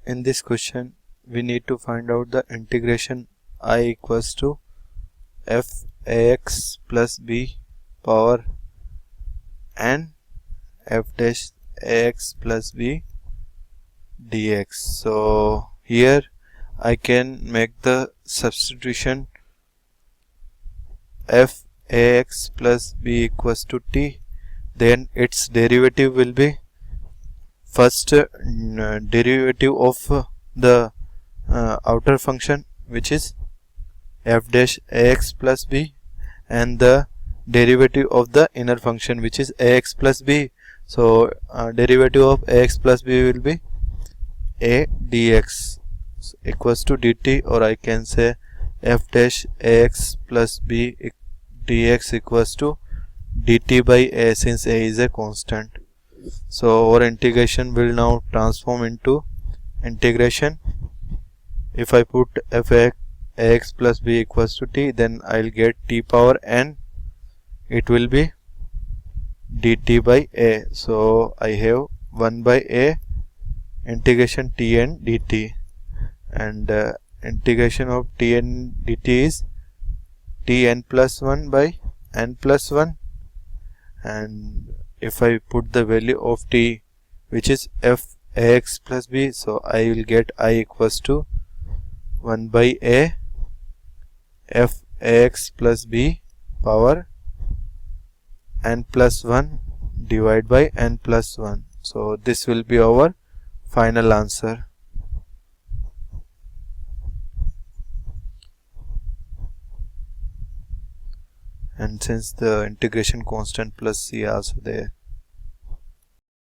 in this question we need to find out the integration I equals to f ax plus b power n f dash ax plus b dx. So here I can make the substitution f ax plus b equals to t, then its derivative will be first derivative of the outer function, which is f dash ax plus b, and the derivative of the inner function, which is ax plus b. So derivative of ax plus b will be a dx equals to dt, or I can say f dash ax plus b dx equals to dt by a, since a is a constant. So our integration will now transform into integration. If I put f ax plus b equals to t, then I'll get t power n. It will be dt by a. So I have 1 by a integration tn dt, and integration of tn dt is tn plus 1 by n plus 1. And if I put the value of t, which is f ax plus b, so I will get I equals to 1 by a f ax plus b power n plus 1 divided by n plus 1. So this will be our final answer. And since the integration constant plus c also there,